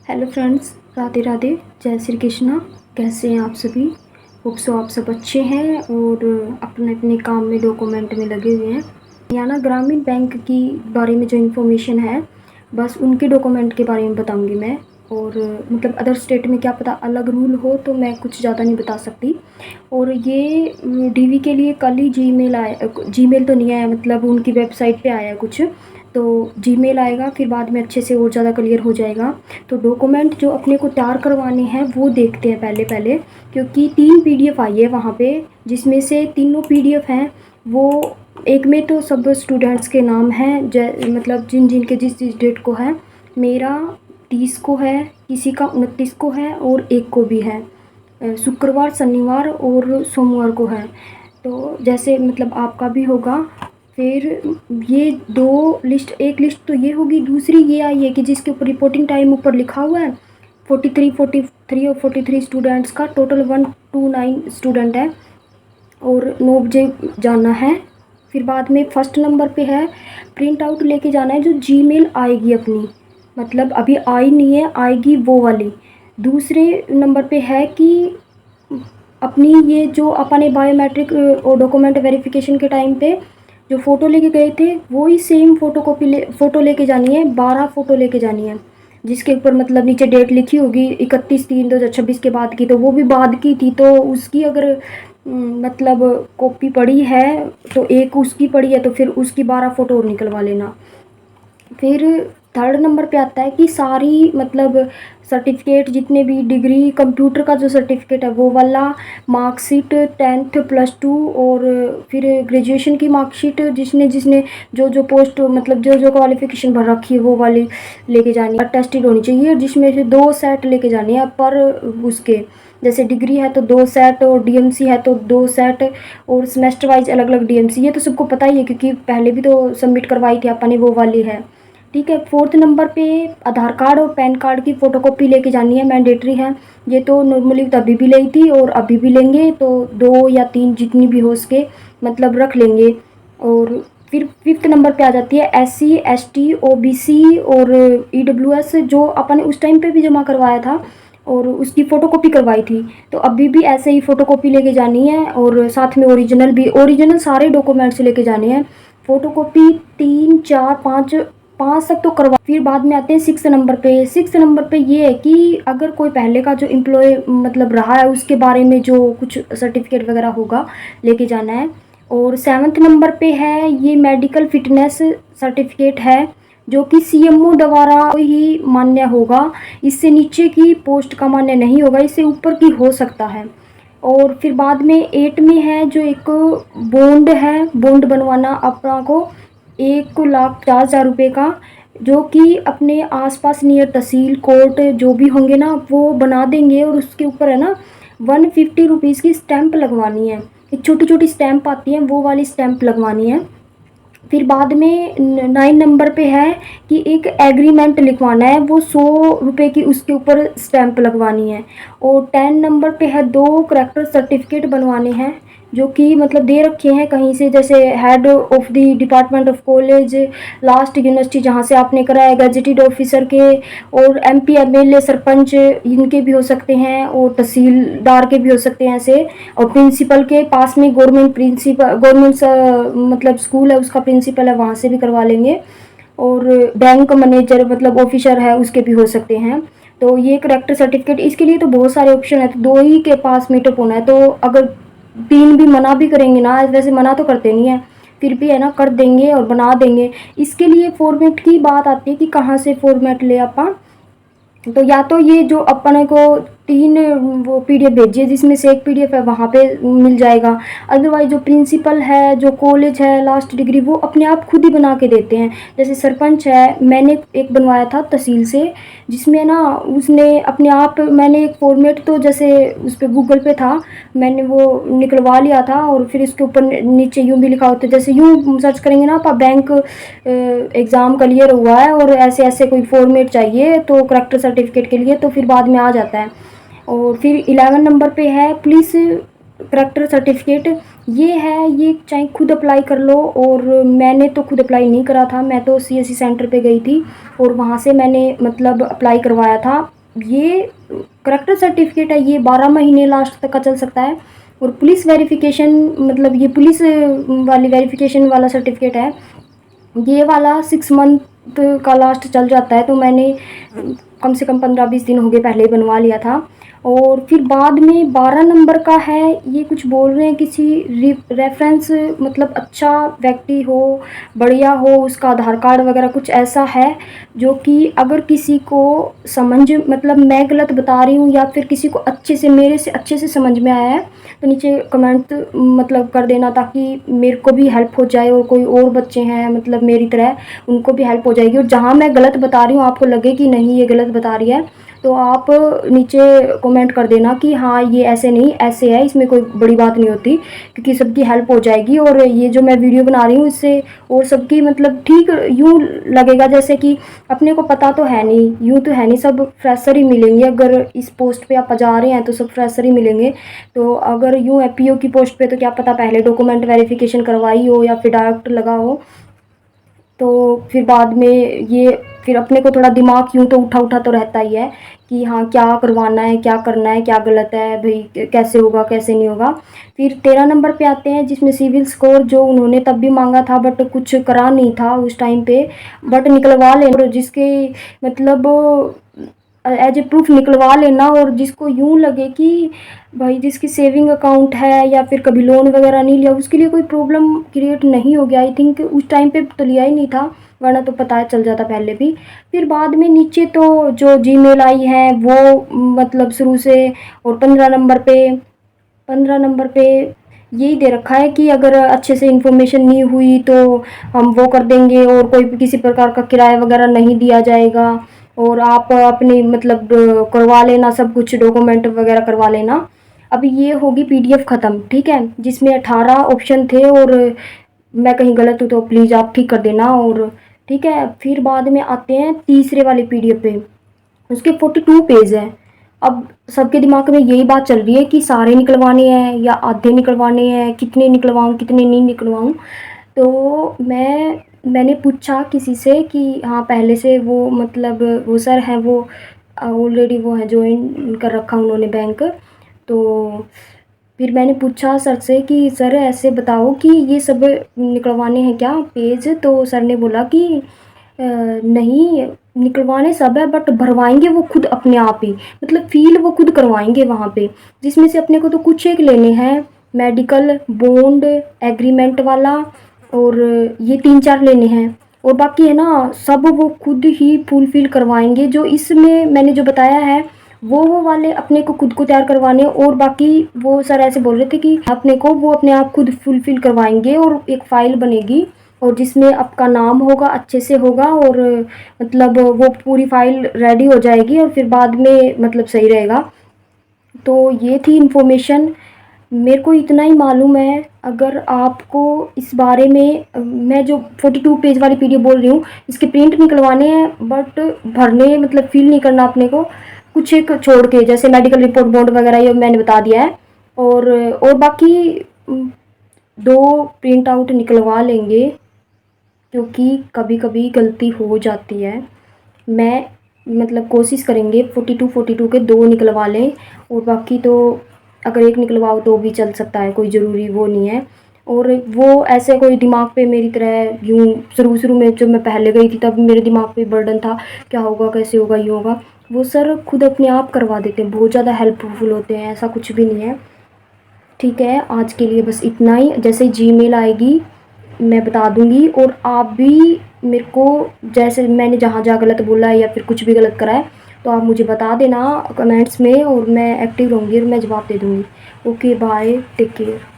Hello friends, Radhe Radhe, जय श्री कृष्णा। कैसे हैं आप सभी? होप सो आप सब अच्छे हैं और अपने अपने काम में डॉक्यूमेंट में लगे हुए हैं। हरियाणा ग्रामीण बैंक की बारे में जो इन्फॉर्मेशन है, बस उनके डॉक्यूमेंट के बारे में बताऊंगी मैं। और मतलब अदर स्टेट में क्या पता अलग रूल हो, तो मैं कुछ ज़्यादा नहीं बता सकती। और ये डीवी के लिए कल ही जीमेल आया, जीमेल तो नहीं आया, मतलब उनकी वेबसाइट पे आया कुछ, तो जीमेल आएगा, फिर बाद में अच्छे से और ज़्यादा क्लियर हो जाएगा। तो डॉक्यूमेंट जो अपने को तैयार करवाने हैं वो देखते हैं पहले, क्योंकि 3 पीडीएफ आई है वहाँ पे, जिसमें से तीनों पीडीएफ हैं वो एक में तो सब स्टूडेंट्स के नाम हैं, मतलब जिन जिन के जिस जिस डेट को है। मेरा 30 को है, किसी का 29 को है और एक को भी है, शुक्रवार, शनिवार और सोमवार को है। तो जैसे मतलब आपका भी होगा। फिर ये 2 लिस्ट, एक लिस्ट तो ये होगी, दूसरी ये आई है कि जिसके ऊपर रिपोर्टिंग टाइम ऊपर लिखा हुआ है 43 और 43 स्टूडेंट्स का टोटल 129 स्टूडेंट है और 9 बजे जाना है। फिर बाद में फर्स्ट नंबर पे है प्रिंट आउट लेके जाना है जो जीमेल आएगी अपनी, मतलब अभी आई नहीं है, आएगी वो वाली। दूसरे नंबर पे है कि अपनी ये जो अपने बायोमेट्रिक और डॉक्यूमेंट वेरिफिकेशन के टाइम पे जो फ़ोटो लेके गए थे वही सेम फ़ोटो लेके जानी है, 12 फ़ोटो लेके जानी है, जिसके ऊपर मतलब नीचे डेट लिखी होगी 31/3/2026 के बाद की, तो वो भी बाद की थी, तो उसकी अगर मतलब कॉपी पड़ी है तो एक उसकी पड़ी है तो फिर उसकी 12 फ़ोटो और निकलवा लेना। फिर थर्ड नंबर पे आता है कि सारी मतलब सर्टिफिकेट जितने भी डिग्री कंप्यूटर का जो सर्टिफिकेट है वो वाला, मार्कशीट 10th +2 और फिर ग्रेजुएशन की मार्कशीट जिसने जिसने जो जो पोस्ट मतलब जो जो क्वालिफ़िकेशन भर रखी है वो वाली लेके जानी है, अटेस्टेड होनी चाहिए, जिसमें से 2 सेट लेके जानी है पर उसके। जैसे डिग्री है तो 2 सेट और डीएमसी है तो 2 सेट और सेमेस्टर वाइज अलग अलग डीएमसी। ये तो सबको पता ही है क्योंकि पहले भी तो सबमिट करवाई थी अपने, वो वाली है। ठीक है। फोर्थ नंबर पे आधार कार्ड और पैन कार्ड की फ़ोटोकॉपी लेके जानी है, मैंडेटरी है। ये तो नॉर्मली तभी भी ली थी और अभी भी लेंगे, तो 2 या 3 जितनी भी हो सके मतलब रख लेंगे। और फिर फिफ्थ नंबर पे आ जाती है SC ST OBC और EWS, जो अपन उस टाइम पे भी जमा करवाया था और उसकी फ़ोटोकॉपी करवाई थी, तो अभी भी ऐसे ही फ़ोटोकॉपी लेके जानी है और साथ में ओरिजिनल भी, ओरिजिनल सारे डॉक्यूमेंट्स लेके जाने हैं। फ़ोटोकॉपी 3 4 5 तक तो करवा। फिर बाद में आते हैं 6 नंबर पे। 6 नंबर पे ये है कि अगर कोई पहले का जो एम्प्लॉय मतलब रहा है उसके बारे में जो कुछ सर्टिफिकेट वगैरह होगा लेके जाना है। और 7th नंबर पे है ये मेडिकल फिटनेस सर्टिफिकेट है जो कि CMO द्वारा ही मान्य होगा, इससे नीचे की पोस्ट का मान्य नहीं होगा, इससे ऊपर की हो सकता है। और फिर बाद में 8 में है जो एक बॉन्ड है, बॉन्ड बनवाना अपना को 1,50,000 रुपये का, जो कि अपने आसपास नियर तहसील कोर्ट जो भी होंगे ना वो बना देंगे और उसके ऊपर है ना 150 रुपीज़ की स्टैंप लगवानी है। एक छोटी छोटी स्टैंप आती है वो वाली स्टैंप लगवानी है। फिर बाद में 9 नंबर पे है कि एक एग्रीमेंट लिखवाना है, वो 100 रुपये की उसके ऊपर स्टैंप लगवानी है। और 10 नंबर पे है 2 करेक्टर सर्टिफिकेट बनवाने हैं जो कि मतलब दे रखे हैं कहीं से, जैसे head of the department of college, last university जहाँ से आपने करा है, गजेटेड ऑफिसर के, और MP MLA सरपंच इनके भी हो सकते हैं और तहसीलदार के भी हो सकते हैं ऐसे। और प्रिंसिपल के पास में गवर्नमेंट मतलब स्कूल है उसका प्रिंसिपल है, वहाँ से भी करवा लेंगे। और बैंक मैनेजर मतलब ऑफिसर है उसके भी हो सकते हैं। तो ये करेक्टर सर्टिफिकेट, इसके लिए तो बहुत सारे ऑप्शन है, तो 2 ही के पास मीटअप होना है, तो अगर 3 भी मना भी करेंगे ना, वैसे मना तो करते नहीं है, फिर भी है ना कर देंगे और बना देंगे। इसके लिए फॉर्मेट की बात आती है कि कहाँ से फॉर्मेट ले अपन, तो या तो ये जो अपन को 3 वो PDF भेजिए जिसमें से एक PDF है वहाँ पे मिल जाएगा, अदरवाइज जो प्रिंसिपल है, जो कॉलेज है, लास्ट डिग्री, वो अपने आप खुद ही बना के देते हैं। जैसे सरपंच है, मैंने एक बनवाया था तहसील से, जिसमें ना उसने अपने आप, मैंने एक फॉर्मेट तो जैसे उस पर गूगल पे था, मैंने वो निकलवा लिया था और फिर इसके ऊपर नीचे यूँ भी लिखा होता है, जैसे यूँ सर्च करेंगे ना आप, बैंक एग्ज़ाम क्लियर हुआ है और ऐसे ऐसे कोई फॉर्मेट चाहिए तो करेक्टर सर्टिफिकेट के लिए, तो फिर बाद में आ जाता है। और फिर 11 नंबर पे है पुलिस करेक्टर सर्टिफिकेट, ये है, ये चाहे खुद अप्लाई कर लो। और मैंने तो खुद अप्लाई नहीं करा था, मैं तो सीएससी सेंटर पे गई थी और वहाँ से मैंने मतलब अप्लाई करवाया था। ये करैक्टर सर्टिफिकेट है, ये 12 महीने लास्ट तक का चल सकता है। और पुलिस वेरिफिकेशन, मतलब ये पुलिस वाली वेरिफिकेशन वाला सर्टिफिकेट है, ये वाला 6 मंथ का लास्ट चल जाता है। तो मैंने कम से कम 15-20 दिन हो गए पहले ही बनवा लिया था। और फिर बाद में 12 नंबर का है, ये कुछ बोल रहे हैं किसी रेफरेंस, मतलब अच्छा व्यक्ति हो, बढ़िया हो, उसका आधार कार्ड वगैरह कुछ ऐसा है जो कि अगर किसी को समझ, मतलब मैं गलत बता रही हूँ या फिर किसी को अच्छे से, मेरे से अच्छे से समझ में आया है तो नीचे कमेंट मतलब कर देना, ताकि मेरे को भी हेल्प हो जाए और कोई और बच्चे हैं मतलब मेरी तरह, उनको भी हेल्प हो जाएगी। और जहाँ मैं गलत बता रही हूँ, आपको लगे कि नहीं ये गलत बता रही है, तो आप नीचे कमेंट कर देना कि हाँ ये ऐसे नहीं ऐसे है, इसमें कोई बड़ी बात नहीं होती, क्योंकि सबकी हेल्प हो जाएगी। और ये जो मैं वीडियो बना रही हूँ इससे और सबकी मतलब ठीक यूँ लगेगा जैसे कि अपने को पता तो है नहीं, यूँ तो है नहीं, सब फ्रेशर ही मिलेंगे। अगर इस पोस्ट पे आप जा रहे हैं तो सब फ्रेशर ही मिलेंगे। तो अगर यूँ एपीओ की पोस्ट पे तो क्या पता पहले डॉक्यूमेंट वेरिफिकेशन करवाई हो या फिर डायरेक्ट लगा हो। तो फिर बाद में ये, फिर अपने को थोड़ा दिमाग यूँ तो उठा उठा तो रहता ही है कि हाँ क्या करवाना है, क्या करना है, क्या गलत है भाई, कैसे होगा कैसे नहीं होगा। फिर 13 नंबर पे आते हैं जिसमें सिविल स्कोर, जो उन्होंने तब भी मांगा था बट कुछ करा नहीं था उस टाइम पे, बट निकलवा लेना। और जिसके मतलब एज ए प्रूफ निकलवा लेना। और जिसको यूँ लगे कि भाई जिसकी सेविंग अकाउंट है या फिर कभी लोन वगैरह नहीं लिया, उसके लिए कोई प्रॉब्लम क्रिएट नहीं होगी। आई थिंक उस टाइम पे तो लिया ही नहीं था, वरना तो पता चल जाता पहले भी। फिर बाद में नीचे तो जो जीमेल आई है वो मतलब शुरू से। और 15 नंबर पे यही दे रखा है कि अगर अच्छे से इन्फॉर्मेशन नहीं हुई तो हम वो कर देंगे, और कोई भी किसी प्रकार का किराया वगैरह नहीं दिया जाएगा। और आप अपनी मतलब करवा लेना, सब कुछ डॉक्यूमेंट वगैरह करवा लेना। अभी ये होगी पीडीएफ ख़त्म, ठीक है, जिसमें 18 ऑप्शन थे और मैं कहीं गलत हूँ तो प्लीज़ आप ठीक कर देना। और ठीक है, फिर बाद में आते हैं तीसरे वाले पीडीएफ पे, उसके 42 पेज हैं। अब सबके दिमाग में यही बात चल रही है कि सारे निकलवाने हैं या आधे निकलवाने हैं, कितने निकलवाऊँ कितने नहीं निकलवाऊँ। तो मैंने पूछा किसी से कि हाँ पहले से वो मतलब वो सर हैं, वो ऑलरेडी वो है, ज्वाइन कर रखा उन्होंने बैंक। तो फिर मैंने पूछा सर से कि सर ऐसे बताओ कि ये सब निकलवाने हैं क्या पेज। तो सर ने बोला कि नहीं निकलवाने सब है बट भरवाएंगे वो खुद अपने आप ही, मतलब फील वो खुद करवाएंगे वहाँ पे। जिसमें से अपने को तो कुछ एक लेने हैं, मेडिकल, बॉन्ड, एग्रीमेंट वाला, और ये 3-4 लेने हैं। और बाकी है ना सब वो खुद ही फुलफिल करवाएंगे। जो इसमें मैंने जो बताया है वो वाले अपने को खुद को तैयार करवाने, और बाकी वो सर ऐसे बोल रहे थे कि अपने को वो अपने आप खुद फुलफिल करवाएंगे। और एक फ़ाइल बनेगी और जिसमें आपका नाम होगा, अच्छे से होगा, और मतलब वो पूरी फ़ाइल रेडी हो जाएगी और फिर बाद में मतलब सही रहेगा। तो ये थी इन्फॉर्मेशन, मेरे को इतना ही मालूम है। अगर आपको इस बारे में मैं जो 42 पेज वाली पीडीएफ बोल रही हूँ, इसके प्रिंट निकलवाने हैं बट भरने मतलब फिल नहीं करना अपने को, कुछ एक छोड़ के, जैसे मेडिकल रिपोर्ट, बॉन्ड वगैरह ये मैंने बता दिया है। और बाकी 2 प्रिंट आउट निकलवा लेंगे, क्योंकि कभी कभी गलती हो जाती है। मैं मतलब कोशिश करेंगे 42 के 2 निकलवा लें, और बाकी तो अगर एक निकलवाओ तो भी चल सकता है, कोई ज़रूरी वो नहीं है। और वो ऐसे कोई दिमाग पे मेरी तरह यूँ शुरू में जब मैं पहले गई थी तब मेरे दिमाग पे बर्डन था, क्या होगा कैसे होगा यूँ होगा। वो सर खुद अपने आप करवा देते हैं, बहुत ज़्यादा हेल्पफुल होते हैं, ऐसा कुछ भी नहीं है। ठीक है, आज के लिए बस इतना ही। जैसे जीमेल आएगी मैं बता दूंगी, और आप भी मेरे को जैसे मैंने जहाँ जहाँ गलत बोला है या फिर कुछ भी गलत करा है तो आप मुझे बता देना कमेंट्स में, और मैं एक्टिव रहूँगी और मैं जवाब दे दूँगी। Okay bye, take care.